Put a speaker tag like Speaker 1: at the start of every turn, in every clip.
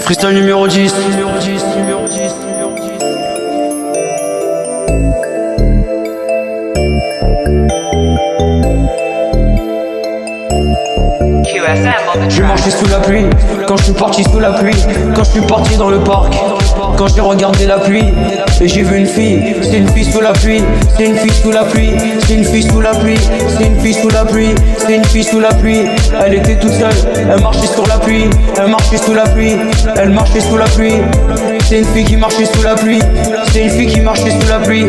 Speaker 1: Freestyle numéro 10. J'ai marché sous la pluie, quand je suis parti sous la pluie, quand je suis parti dans le parc, quand j'ai regardé la pluie, et j'ai vu une fille, c'est une fille sous la pluie, c'est une fille sous la pluie, c'est une fille sous la pluie, c'est une fille sous la pluie, c'est une fille sous la pluie, elle était toute seule, elle marchait sur la pluie, elle marchait sous la pluie, elle marchait sous la pluie, c'est une fille qui marchait sous la pluie, c'est une fille qui marchait sous la pluie.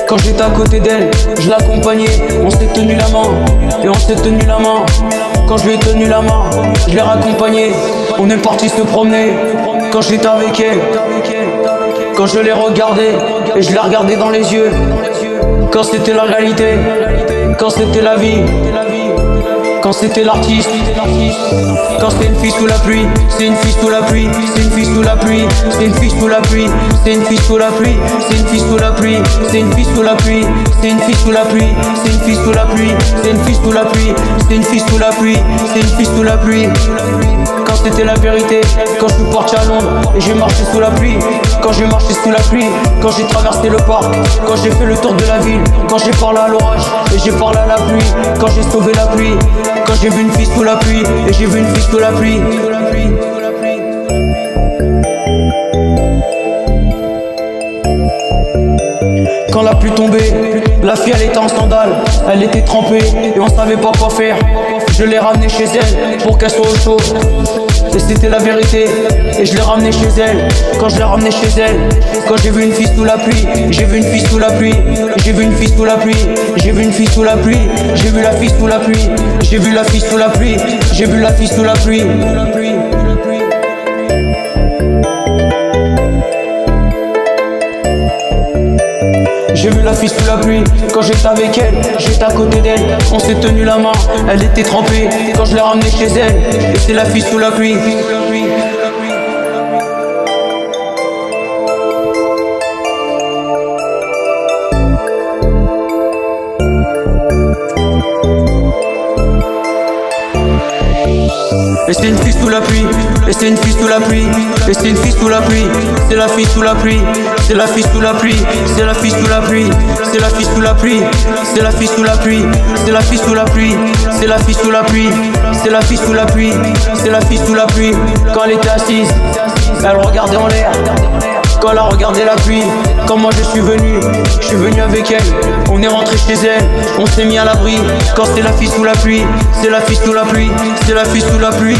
Speaker 1: Quand j'étais à côté d'elle, je l'accompagnais, on s'est tenu la main, et on s'est tenu la main. Quand je lui ai tenu la main, je l'ai raccompagnée, on est parti se promener. Quand j'étais avec elle, quand je l'ai regardée, et je l'ai regardée dans les yeux. Quand c'était la réalité, quand c'était la vie, quand c'était l'artiste, quand c'était une fille sous la pluie, c'est une fille sous la pluie, c'est une fille sous la pluie, c'est une fille sous la pluie, c'est une fille sous la pluie, c'est une fille sous la pluie, c'est une fille sous la pluie, c'est une fille sous la pluie, c'est une fille sous la pluie, c'est une fille sous la pluie, c'est une fille sous la pluie, c'est une fille sous la pluie. Quand c'était la vérité, quand je suis parti à Londres et j'ai marché sous la pluie, quand j'ai marché sous la pluie, quand j'ai traversé le parc, quand j'ai fait le tour de la ville, quand j'ai parlé à l'orage et j'ai parlé à la pluie, quand j'ai sauvé la pluie, quand j'ai vu une fille sous la pluie et j'ai vu une fille sous la pluie. Quand la pluie tombait, la fille elle était en sandales, elle était trempée et on savait pas quoi faire. Je l'ai ramenée chez elle pour qu'elle soit au chaud. Et c'était la vérité, et je l'ai ramenée chez elle. Quand je l'ai ramenée chez elle, quand j'ai vu une fille sous la pluie, j'ai vu une fille sous la pluie, j'ai vu une fille sous la pluie, j'ai vu une fille sous la pluie, j'ai vu la fille sous la pluie, j'ai vu la fille sous la pluie, j'ai vu la fille sous la pluie. J'ai vu la fille sous la pluie, quand j'étais avec elle, j'étais à côté d'elle, on s'est tenu la main, elle était trempée, quand je l'ai ramenée chez elle, et c'est la fille sous la pluie. Et c'est une fille sous la pluie, et c'est une fille sous la pluie, et c'est une fille sous la pluie, c'est la fille sous la pluie, c'est la fille sous la pluie, c'est la fille sous la pluie, c'est la fille sous la pluie, c'est la fille sous la pluie, c'est la fille sous la pluie, c'est la fille sous la pluie, c'est la fille sous la pluie, c'est la fille sous la pluie. Quand elle était assise, elle regardait en l'air. Quand elle a regardé la pluie, quand moi je suis venu avec elle. On est rentré chez elle, on s'est mis à l'abri. Quand c'est la fille sous la pluie, c'est la fille sous la pluie, c'est la fille sous la pluie.